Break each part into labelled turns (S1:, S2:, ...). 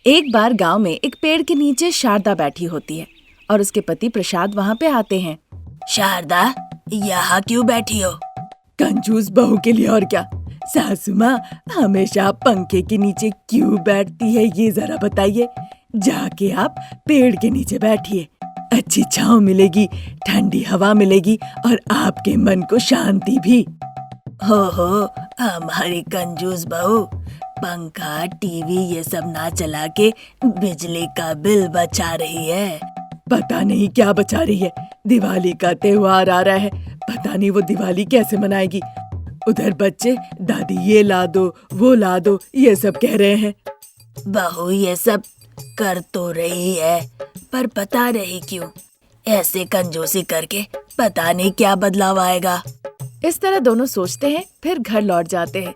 S1: एक बार गांव में एक पेड़ के नीचे शारदा बैठी होती है और उसके पति प्रसाद वहां पे आते हैं।
S2: शारदा, यहाँ क्यों बैठी हो?
S1: कंजूस बहू के लिए और क्या। सासू माँ हमेशा पंखे के नीचे क्यों बैठती है ये जरा बताइए। जाके आप पेड़ के नीचे बैठिए, अच्छी छांव मिलेगी, ठंडी हवा मिलेगी और आपके मन को शांति भी।
S2: हो हमारी कंजूस बहू पंखा टीवी ये सब ना चला के बिजली का बिल बचा रही है।
S1: पता नहीं क्या बचा रही है। दिवाली का त्योहार आ रहा है, पता नहीं वो दिवाली कैसे मनाएगी। उधर बच्चे दादी ये ला दो वो ला दो ये सब कह रहे हैं।
S2: बहू ये सब कर तो रही है, पर पता नहीं क्यों ऐसे कंजूसी करके पता नहीं क्या बदलाव आएगा।
S1: इस तरह दोनों सोचते हैं, फिर घर लौट जाते हैं।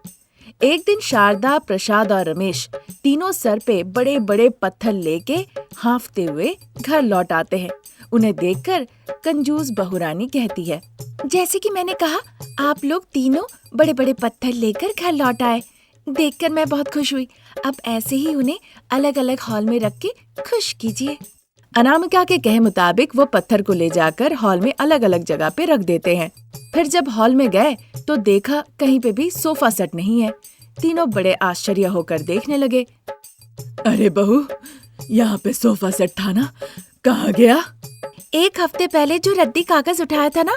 S1: एक दिन शारदा, प्रसाद और रमेश तीनों सर पे बड़े बड़े पत्थर लेके हांफते हुए घर लौट आते हैं। उन्हें देखकर कंजूस बहुरानी कहती है, जैसे कि मैंने कहा आप लोग तीनों बड़े बड़े पत्थर लेकर घर लौट आए, देखकर मैं बहुत खुश हुई। अब ऐसे ही उन्हें अलग अलग हॉल में रख के खुश कीजिए। अनामिका के कहे मुताबिक वो पत्थर को ले जाकर हॉल में अलग अलग जगह पे रख देते हैं। फिर जब हॉल में गए तो देखा कहीं पे भी सोफा सेट नहीं है। तीनों बड़े आश्चर्य होकर देखने लगे। अरे बहू, यहाँ पे सोफा सेट था ना, कहाँ गया? एक हफ्ते पहले जो रद्दी कागज उठाया था ना,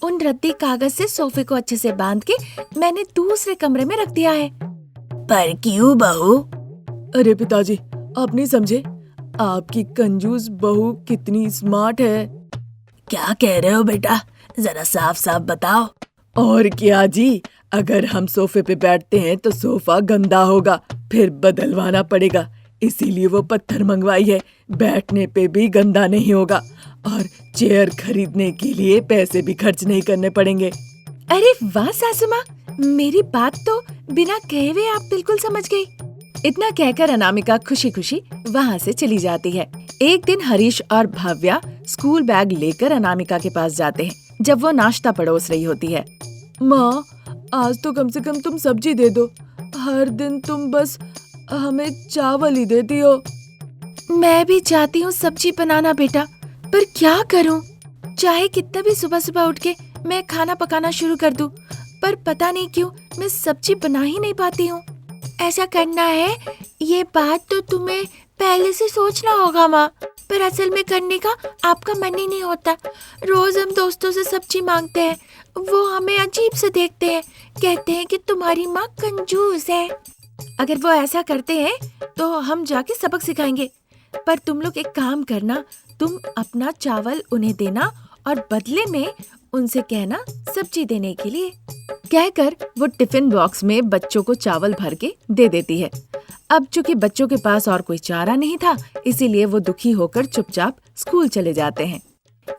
S1: उन रद्दी कागज से सोफे को अच्छे से बांध के मैंने दूसरे कमरे में रख दिया है।
S2: पर क्यों बहू?
S1: अरे पिताजी, आप नहीं समझे, आपकी कंजूस बहू कितनी स्मार्ट है।
S2: क्या कह रहे हो बेटा, जरा साफ साफ बताओ।
S1: और क्या जी, अगर हम सोफे पे बैठते हैं तो सोफा गंदा होगा, फिर बदलवाना पड़ेगा, इसीलिए वो पत्थर मंगवाई है। बैठने पे भी गंदा नहीं होगा और चेयर खरीदने के लिए पैसे भी खर्च नहीं करने पड़ेंगे। अरे वाह सासू माँ, मेरी बात तो बिना कहे हुए आप बिल्कुल समझ गई। इतना कहकर अनामिका खुशी खुशी वहाँ से चली जाती है। एक दिन हरीश और भव्या स्कूल बैग लेकर अनामिका के पास जाते हैं, जब वो नाश्ता परोस रही होती है। माँ, आज तो कम से कम तुम सब्जी दे दो, हर दिन तुम बस हमें चावल ही देती हो। मैं भी चाहती हूँ सब्जी बनाना बेटा, पर क्या करूँ? चाहे कितना भी सुबह सुबह उठ के मैं खाना पकाना शुरू कर दूँ, पर पता नहीं क्यों मैं सब्जी बना ही नहीं पाती हूँ। ऐसा करना है, ये बात तो तुम्हें पहले से सोचना होगा माँ, पर असल में करने का आपका मन ही नहीं होता। रोज हम दोस्तों से सब्जी मांगते हैं, वो हमें अजीब से देखते हैं, कहते हैं कि तुम्हारी माँ कंजूस है। अगर वो ऐसा करते हैं तो हम जाके सबक सिखाएंगे। पर तुम लोग एक काम करना, तुम अपना चावल उन्हें देना और बदले में उनसे कहना सब्जी देने के लिए। कहकर वो टिफिन बॉक्स में बच्चों को चावल भर के दे देती है। अब चूंकि बच्चों के पास और कोई चारा नहीं था, इसीलिए वो दुखी होकर चुपचाप स्कूल चले जाते हैं।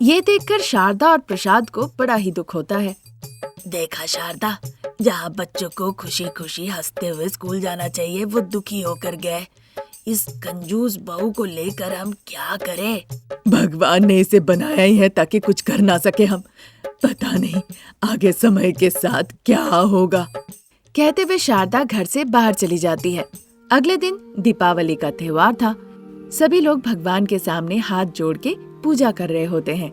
S1: ये देखकर शारदा और प्रसाद को बड़ा ही दुख होता है।
S2: देखा शारदा, जहाँ बच्चों को खुशी खुशी हंसते हुए स्कूल जाना चाहिए, वो दुखी होकर गए। इस कंजूस बहू को लेकर हम क्या करें?
S1: भगवान ने इसे बनाया ही है ताकि कुछ कर ना सके हम। पता नहीं आगे समय के साथ क्या होगा। कहते हुए शारदा घर से बाहर चली जाती है। अगले दिन दीपावली का त्योहार था। सभी लोग भगवान के सामने हाथ जोड़ के पूजा कर रहे होते हैं।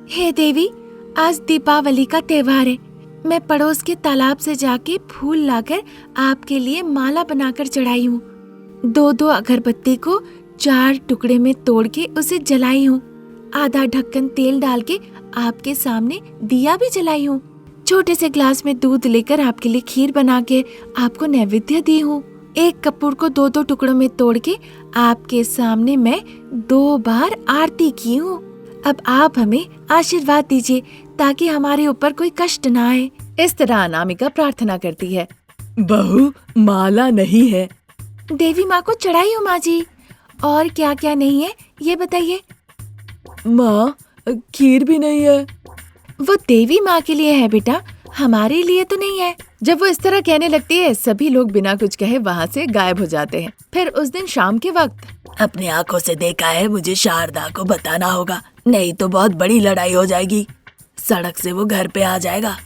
S1: हे देवी, आज दीपावली का त्योहार है। मैं पड़ोस के तालाब से जाके फूल लाकर आपके लिए माला बनाकर चढ़ाई हूँ। 2-2 अगरबत्ती को 4 टुकड़े में तोड़ के उसे जलाई हूँ। आधा ढक्कन तेल डाल के आपके सामने दिया भी जलाई हूँ। छोटे से ग्लास में दूध लेकर आपके लिए खीर बना के आपको नैवेद्य दी हूँ। एक कपूर को 2-2 टुकड़ों में तोड़ के आपके सामने मैं 2 बार आरती की हूँ। अब आप हमें आशीर्वाद दीजिए ताकि हमारे ऊपर कोई कष्ट ना आए। इस तरह अनामिका प्रार्थना करती है। बहू, माला नहीं है। देवी माँ को चढ़ाई हूँ माँ जी। और क्या क्या नहीं है ये बताइए। माँ, खीर भी नहीं है। वो देवी माँ के लिए है बेटा, हमारे लिए तो नहीं है। जब वो इस तरह कहने लगती है, सभी लोग बिना कुछ कहे वहाँ से गायब हो जाते हैं। फिर उस दिन शाम के वक्त
S2: अपनी आंखों से देखा है, मुझे शारदा को बताना होगा, नहीं तो बहुत बड़ी लड़ाई हो जाएगी। सड़क से वो घर पे आ जाएगा।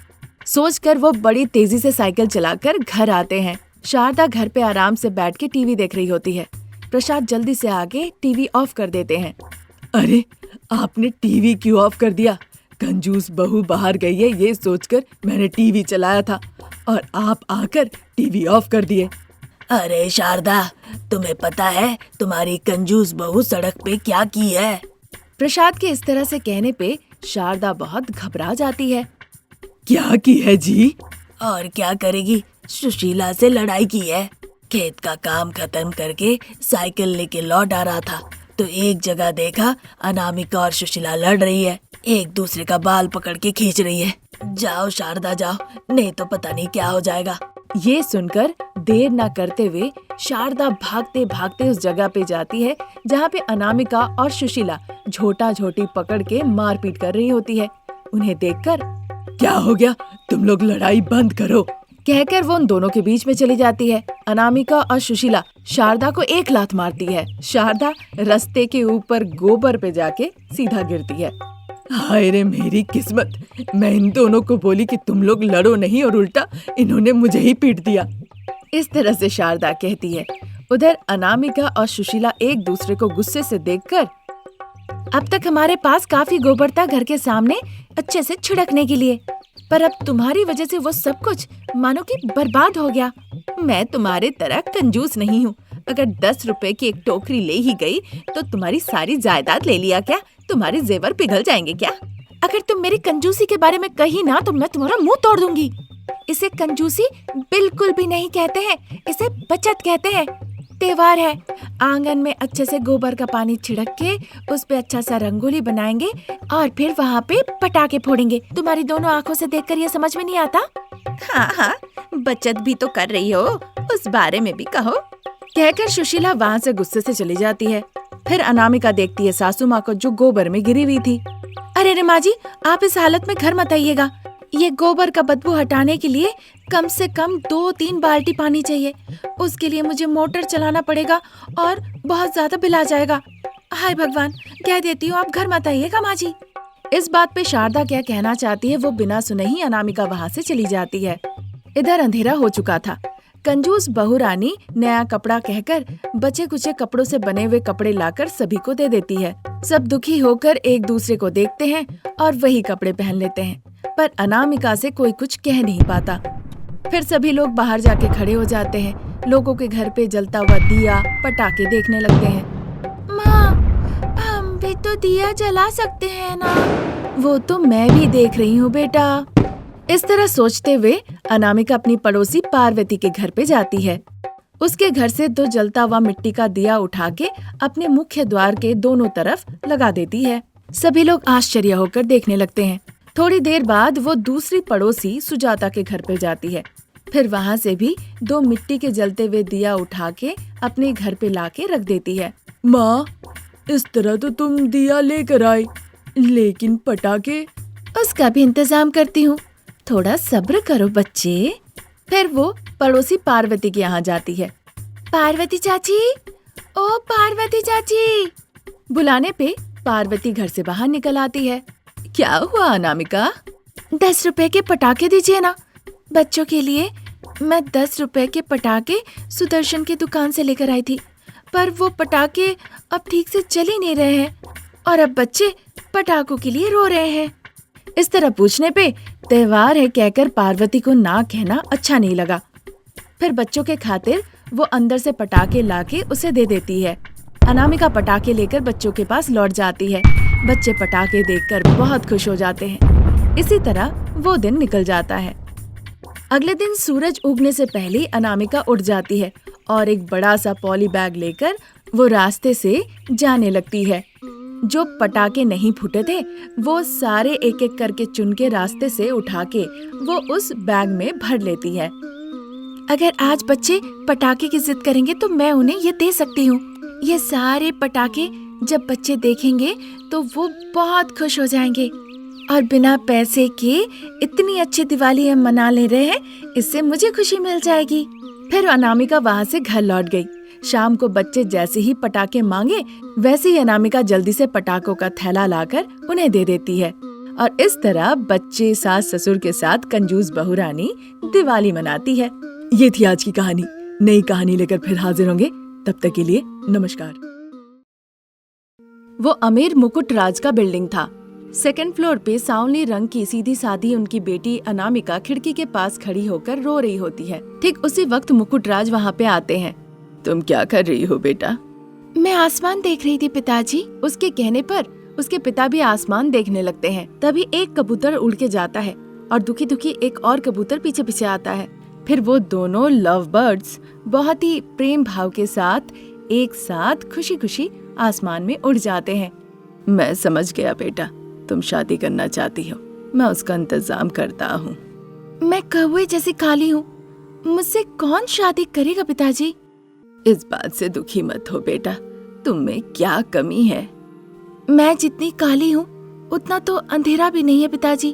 S1: सोचकर वो बड़ी तेजी से साइकिल चलाकर घर आते हैं। शारदा घर पे आराम से बैठ के टीवी देख रही होती है। प्रसाद जल्दी से आके टीवी ऑफ कर देते हैं। अरे, आपने टीवी क्यों ऑफ कर दिया? कंजूस बहू बाहर गई है ये सोचकर मैंने टीवी चलाया था और आप आकर टीवी ऑफ कर दिए।
S2: अरे शारदा, तुम्हें पता है तुम्हारी कंजूस बहू सड़क पे क्या की है?
S1: प्रसाद के इस तरह से कहने पे शारदा बहुत घबरा जाती है। क्या की है जी?
S2: और क्या करेगी, सुशीला से लड़ाई की है। खेत का काम खत्म करके साइकिल लेके लौट आ रहा था तो एक जगह देखा अनामिका और सुशीला लड़ रही है, एक दूसरे का बाल पकड़ के खींच रही है। जाओ शारदा जाओ, नहीं तो पता नहीं क्या हो जाएगा।
S1: ये सुनकर देर न करते हुए शारदा भागते भागते उस जगह पे जाती है जहाँ पे अनामिका और सुशीला झोटा झोटी पकड़ के मारपीट कर रही होती है। उन्हें देखकर, क्या हो गया, तुम लोग लड़ाई बंद करो, कहकर वो उन दोनों के बीच में चली जाती है। अनामिका और सुशीला शारदा को एक लात मारती है। शारदा रास्ते के ऊपर गोबर पे जाके सीधा गिरती है। हाय रे मेरी किस्मत, मैं इन दोनों को बोली कि तुम लोग लड़ो नहीं और उल्टा इन्होंने मुझे ही पीट दिया। इस तरह से शारदा कहती है। उधर अनामिका और सुशीला एक दूसरे को गुस्से से देखकर, अब तक हमारे पास काफी गोबर था घर के सामने अच्छे से छिड़कने के लिए, पर अब तुम्हारी वजह से वो सब कुछ मानो कि बर्बाद हो गया। मैं तुम्हारे तरह कंजूस नहीं हूँ। अगर 10 रुपए की एक टोकरी ले ही गई तो तुम्हारी सारी जायदाद ले लिया क्या? तुम्हारे जेवर पिघल जाएंगे क्या? अगर तुम मेरी कंजूसी के बारे में कही ना तो मैं तुम्हारा मुंह तोड़ दूंगी। इसे कंजूसी बिल्कुल भी नहीं कहते हैं, इसे बचत कहते हैं। त्योहार है, आंगन में अच्छे से गोबर का पानी छिड़क के उस पे अच्छा सा रंगोली बनाएंगे और फिर वहाँ पे पटाखे फोड़ेंगे। तुम्हारी दोनों आंखों से देखकर ये समझ में नहीं आता? हाँ हाँ, बचत भी तो कर रही हो, उस बारे में भी कहो, कहकर सुशीला वहाँ से गुस्से से चली जाती है। फिर अनामिका देखती है सासू माँ को जो गोबर में गिरी हुई थी। अरे रे माँ जी, आप इस हालत में घर मत आइएगा। ये गोबर का बदबू हटाने के लिए कम से कम 2-3 बाल्टी पानी चाहिए। उसके लिए मुझे मोटर चलाना पड़ेगा और बहुत ज्यादा बिल आ जाएगा। हाय भगवान, कह देती हूँ आप घर मत आइएगा माँ जी। इस बात पे शारदा क्या कहना चाहती है वो बिना सुने ही अनामिका वहाँ से चली जाती है। इधर अंधेरा हो चुका था। कंजूस बहू रानी नया कपड़ा कहकर बचे कुचे कपड़ों से बने हुए कपड़े लाकर सभी को दे देती है। सब दुखी होकर एक दूसरे को देखते हैं और वही कपड़े पहन लेते हैं, पर अनामिका से कोई कुछ कह नहीं पाता। फिर सभी लोग बाहर जाके खड़े हो जाते हैं। लोगों के घर पे जलता हुआ दिया पटाखे देखने लगते हैं। माँ, हम भी तो दिया जला सकते हैं ना? वो तो मैं भी देख रही हूँ बेटा। इस तरह सोचते हुए अनामिका अपनी पड़ोसी पार्वती के घर पे जाती है। उसके घर से 2 जलता हुआ मिट्टी का दिया उठा के अपने मुख्य द्वार के दोनों तरफ लगा देती है। सभी लोग आश्चर्य होकर देखने लगते हैं। थोड़ी देर बाद वो दूसरी पड़ोसी सुजाता के घर पे जाती है। फिर वहाँ से भी 2 मिट्टी के जलते हुए दिया उठा के अपने घर पे लाके रख देती है। माँ, इस तरह तो तुम दिया लेकर आई, लेकिन पटाखे? उसका भी इंतजाम करती हूँ, थोड़ा सब्र करो बच्चे। फिर वो पड़ोसी पार्वती के यहाँ जाती है। पार्वती चाची, ओ पार्वती चाची, बुलाने पे पार्वती घर से बाहर निकल आती है। क्या हुआ अनामिका? 10 रुपए के पटाखे दीजिए ना बच्चों के लिए। मैं 10 रुपए के पटाखे सुदर्शन की दुकान से लेकर आई थी, पर वो पटाखे अब ठीक से चल ही नहीं रहे हैं और अब बच्चे पटाखों के लिए रो रहे हैं। इस तरह पूछने पे त्योहार है कहकर पार्वती को ना कहना अच्छा नहीं लगा। फिर बच्चों के खातिर वो अंदर से पटाखे लाके उसे दे देती है। अनामिका पटाखे लेकर बच्चों के पास लौट जाती है। बच्चे पटाखे देखकर बहुत खुश हो जाते हैं। इसी तरह वो दिन निकल जाता है। अगले दिन सूरज उगने से पहले अनामिका उठ जाती है और एक बड़ा सा पॉली बैग लेकर वो रास्ते से जाने लगती है। जो पटाखे नहीं फूटे थे वो सारे एक एक करके चुन के रास्ते से उठा के वो उस बैग में भर लेती है। अगर आज बच्चे पटाखे की जिद करेंगे तो मैं उन्हें ये दे सकती हूँ। ये सारे पटाखे जब बच्चे देखेंगे तो वो बहुत खुश हो जाएंगे और बिना पैसे के इतनी अच्छी दिवाली हम मना ले रहे हैं, इससे मुझे खुशी मिल जाएगी। फिर अनामिका वहाँ से घर लौट गई। शाम को बच्चे जैसे ही पटाखे मांगे वैसे ही अनामिका जल्दी से पटाखों का थैला लाकर उन्हें दे देती है और इस तरह बच्चे सास ससुर के साथ कंजूस बहू रानी दिवाली मनाती है। ये थी आज की कहानी। नई कहानी लेकर फिर हाजिर होंगे। तब तक के लिए नमस्कार।
S2: वो अमीर मुकुट राज का बिल्डिंग था। सेकंड फ्लोर पे सांवली रंग की सीधी सादी उनकी बेटी अनामिका खिड़की के पास खड़ी होकर रो रही होती है। ठीक उसी वक्त मुकुट राज वहाँ पे आते हैं।
S1: तुम क्या कर रही हो बेटा?
S2: मैं आसमान देख रही थी पिताजी। उसके कहने पर उसके पिता भी आसमान देखने लगते हैं। तभी एक कबूतर उड़ के जाता है और दुखी दुखी एक और कबूतर पीछे पीछे आता है। फिर वो दोनों लव बर्ड्स बहुत ही प्रेम भाव के साथ एक साथ खुशी खुशी आसमान में उड़ जाते हैं।
S1: मैं समझ गया बेटा, तुम शादी करना चाहती हो। मैं उसका इंतजाम करता हूँ।
S2: मैं कौवे जैसी काली हूँ, मुझसे कौन शादी करेगा पिताजी?
S1: इस बात से दुखी मत हो बेटा, तुम में क्या कमी है?
S2: मैं जितनी काली हूँ उतना तो अंधेरा भी नहीं है पिताजी।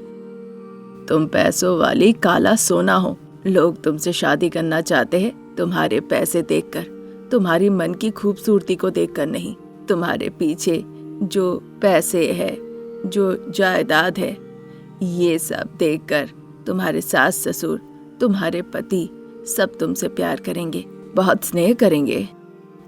S1: तुम पैसों वाली काला सोना हो। लोग तुमसे शादी करना चाहते हैं तुम्हारे पैसे देखकर, तुम्हारी मन की खूबसूरती को देखकर नहीं। तुम्हारे पीछे जो पैसे है, जो जायदाद है, ये सब देखकर तुम्हारे सास ससुर, तुम्हारे पति सब तुमसे प्यार करेंगे, बहुत स्नेह करेंगे।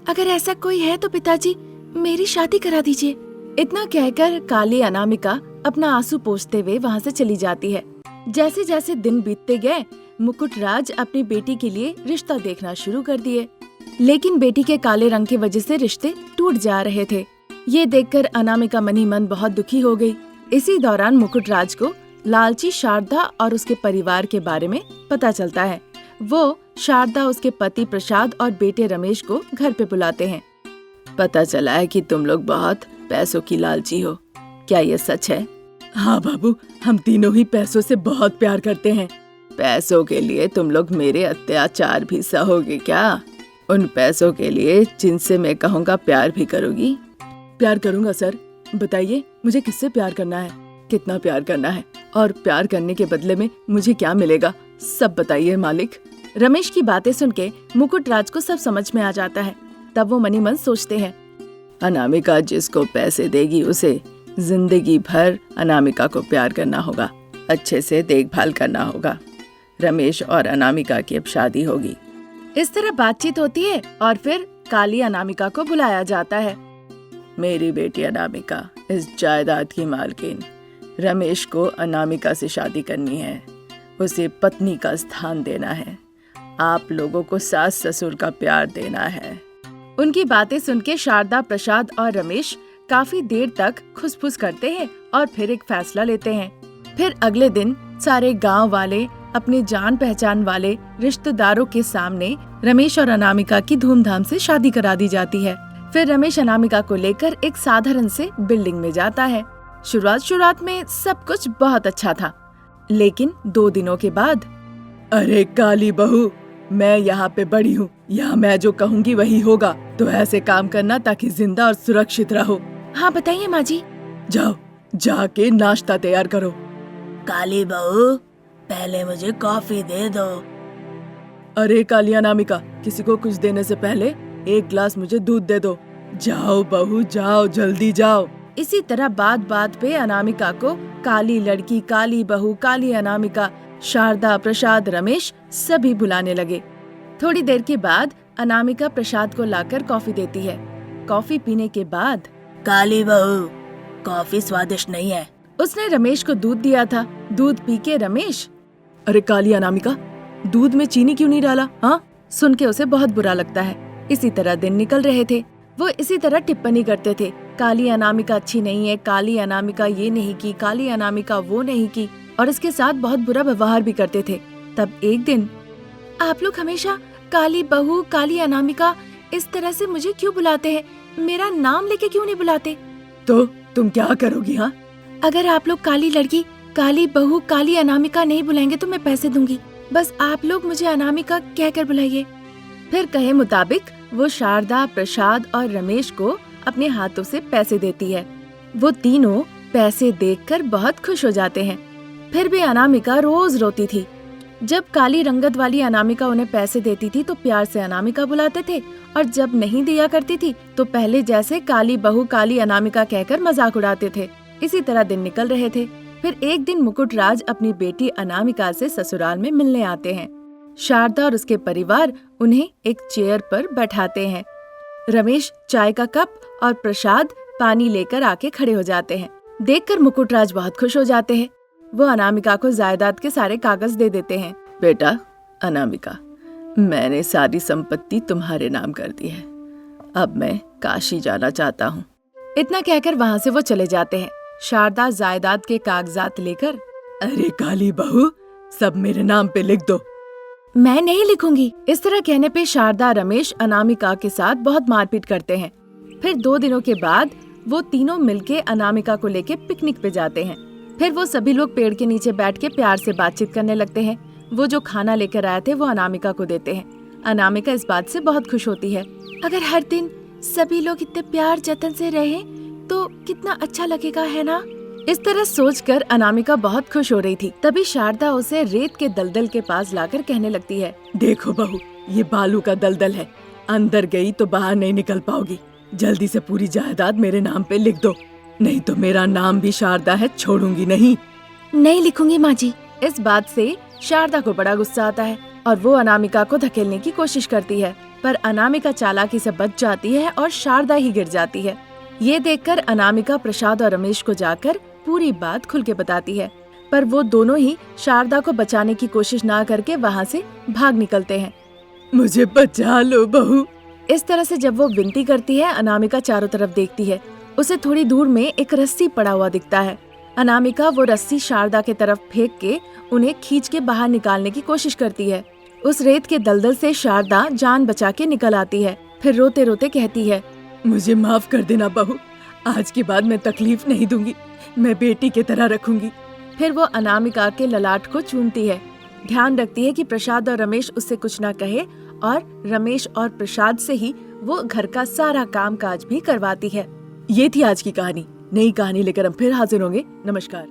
S2: अगर ऐसा कोई है तो पिताजी मेरी शादी करा दीजिए। इतना कहकर काली अनामिका अपना आंसू पोंछते हुए वहाँ से चली जाती है। जैसे जैसे दिन बीतते गए मुकुट राज अपनी बेटी के लिए रिश्ता देखना शुरू कर दिए, लेकिन बेटी के काले रंग की वजह से रिश्ते टूट जा रहे थे। ये देखकर अनामिका मन ही मन बहुत दुखी हो गई। इसी दौरान मुकुट राज को लालची शारदा और उसके परिवार के बारे में पता चलता है। वो शारदा उसके पति प्रसाद और बेटे रमेश को घर पे बुलाते हैं।
S1: पता चला है कि तुम लोग बहुत पैसों की लालची हो, क्या ये सच है? हाँ बाबू, हम तीनों ही पैसों से बहुत प्यार करते हैं। पैसों के लिए तुम लोग मेरे अत्याचार भी सहोगे क्या? उन पैसों के लिए जिनसे मैं कहूँगा प्यार भी करोगी? प्यार करूँगा सर। बताइए मुझे किससे प्यार करना है, कितना प्यार करना है और प्यार करने के बदले में मुझे क्या मिलेगा, सब बताइए मालिक।
S2: रमेश की बातें सुन के मुकुट राज को सब समझ में आ जाता है। तब वो मनी मन सोचते हैं,
S1: अनामिका जिसको पैसे देगी उसे जिंदगी भर अनामिका को प्यार करना होगा, अच्छे से देखभाल करना होगा। रमेश और अनामिका की अब शादी होगी।
S2: इस तरह बातचीत होती है और फिर काली अनामिका को बुलाया जाता है।
S1: मेरी बेटी अनामिका इस जायदाद की मालकिन, रमेश को अनामिका से शादी करनी है, उसे पत्नी का स्थान देना है, आप लोगों को सास ससुर का प्यार देना है।
S2: उनकी बातें सुन के शारदा, प्रसाद और रमेश काफी देर तक खुसफुस करते हैं और फिर एक फैसला लेते हैं। फिर अगले दिन सारे गांव वाले अपने जान पहचान वाले रिश्तेदारों के सामने रमेश और अनामिका की धूमधाम से शादी करा दी जाती है। फिर रमेश अनामिका को लेकर एक साधारण से बिल्डिंग में जाता है। शुरुआत में सब कुछ बहुत अच्छा था, लेकिन 2 दिनों के बाद,
S1: अरे काली बहू, मैं यहाँ पे बड़ी हूँ, यहाँ मैं जो कहूँगी वही होगा, तो ऐसे काम करना ताकि जिंदा और सुरक्षित रहो।
S2: हाँ बताइए माँ जी।
S1: जाओ, जाके नाश्ता तैयार करो।
S2: काली बहू, पहले मुझे कॉफी दे दो।
S1: अरे काली अनामिका, किसी को कुछ देने से पहले 1 गिलास मुझे दूध दे दो। जाओ बहू जाओ, जल्दी जाओ।
S2: इसी तरह बात पे अनामिका को काली लड़की, काली बहू, काली अनामिका, शारदा, प्रसाद, रमेश सभी बुलाने लगे। थोड़ी देर के बाद अनामिका प्रसाद को लाकर कॉफी देती है। कॉफी पीने के बाद, काली बहू, कॉफी स्वादिष्ट नहीं है। उसने रमेश को दूध दिया था। दूध पी के रमेश,
S1: अरे काली अनामिका, दूध में चीनी क्यों नहीं डाला? हाँ,
S2: सुन के उसे बहुत बुरा लगता है। इसी तरह दिन निकल रहे थे। वो इसी तरह टिप्पणी करते थे, काली अनामिका अच्छी नहीं है, काली अनामिका ये नहीं की, काली अनामिका वो नहीं की, और इसके साथ बहुत बुरा व्यवहार भी करते थे। तब एक दिन, आप लोग हमेशा काली बहू, काली अनामिका इस तरह से मुझे क्यों बुलाते हैं? मेरा नाम लेके क्यों नहीं बुलाते?
S1: तो तुम क्या करोगी? हाँ,
S2: अगर आप लोग काली लड़की, काली बहू, काली अनामिका नहीं बुलाएंगे तो मैं पैसे दूंगी। बस आप लोग मुझे अनामिका कहकर बुलाइए। फिर कहे मुताबिक वो शारदा, प्रसाद और रमेश को अपने हाथों से पैसे देती है। वो तीनों पैसे देखकर बहुत खुश हो जाते हैं। फिर भी अनामिका रोज रोती थी। जब काली रंगत वाली अनामिका उन्हें पैसे देती थी तो प्यार से अनामिका बुलाते थे, और जब नहीं दिया करती थी तो पहले जैसे काली बहू, काली अनामिका कहकर मजाक उड़ाते थे। इसी तरह दिन निकल रहे थे। फिर एक दिन मुकुट राज अपनी बेटी अनामिका से ससुराल में मिलने आते हैं। शारदा और उसके परिवार उन्हें एक चेयर पर बैठाते हैं।
S3: रमेश चाय का कप और प्रसाद पानी लेकर आके खड़े हो जाते हैं। देखकर मुकुटराज बहुत खुश हो जाते हैं। वो अनामिका को जायदाद के सारे कागज दे देते हैं।
S1: बेटा अनामिका, मैंने सारी संपत्ति तुम्हारे नाम कर दी है। अब मैं काशी जाना चाहता हूँ।
S3: इतना कहकर वहाँ से वो चले जाते हैं। शारदा जायदाद के कागजात लेकर,
S1: अरे काली बहू, सब मेरे नाम पे लिख दो।
S3: मैं नहीं लिखूंगी। इस तरह कहने पे शारदा रमेश अनामिका के साथ बहुत मारपीट करते हैं। फिर 2 दिनों के बाद वो तीनों मिलके अनामिका को लेके पिकनिक पे जाते हैं। फिर वो सभी लोग पेड़ के नीचे बैठ के प्यार से बातचीत करने लगते हैं। वो जो खाना लेकर आए थे वो अनामिका को देते हैं। अनामिका इस बात से बहुत खुश होती है। अगर हर दिन सभी लोग इतने प्यार जतन से रहें तो कितना अच्छा लगेगा, है ना? इस तरह सोचकर अनामिका बहुत खुश हो रही थी। तभी शारदा उसे रेत के दलदल के पास लाकर कहने लगती है,
S1: देखो बहू, ये बालू का दलदल है। अंदर गई तो बाहर नहीं निकल पाओगी। जल्दी से पूरी जायदाद मेरे नाम पे लिख दो, नहीं तो मेरा नाम भी शारदा है, छोड़ूंगी नहीं।
S3: नहीं लिखूंगी माँ जी। इस बात से शारदा को बड़ा गुस्सा आता है और वो अनामिका को धकेलने की कोशिश करती है, पर अनामिका चालाकी से बच जाती है और शारदा ही गिर जाती है। ये देखकर अनामिका प्रसाद और रमेश को जाकर पूरी बात खुल के बताती है, पर वो दोनों ही शारदा को बचाने की कोशिश ना करके वहाँ से भाग निकलते हैं।
S1: मुझे बचा लो बहू।
S3: इस तरह से जब वो विनती करती है, अनामिका चारों तरफ देखती है। उसे थोड़ी दूर में एक रस्सी पड़ा हुआ दिखता है। अनामिका वो रस्सी शारदा के तरफ फेंक के उन्हें खींच के बाहर निकालने की कोशिश करती है। उस रेत के दलदल से शारदा जान बचा के निकल आती है। फिर रोते रोते कहती है,
S1: मुझे माफ कर देना बहू, आज के बाद मैं तकलीफ नहीं दूंगी, मैं बेटी की तरह रखूंगी।
S3: फिर वो अनामिका के ललाट को चूमती है। ध्यान रखती है कि प्रसाद और रमेश उससे कुछ ना कहे और रमेश और प्रसाद से ही वो घर का सारा काम काज भी करवाती है।
S1: ये थी आज की कहानी। नई कहानी लेकर हम फिर हाजिर होंगे। नमस्कार।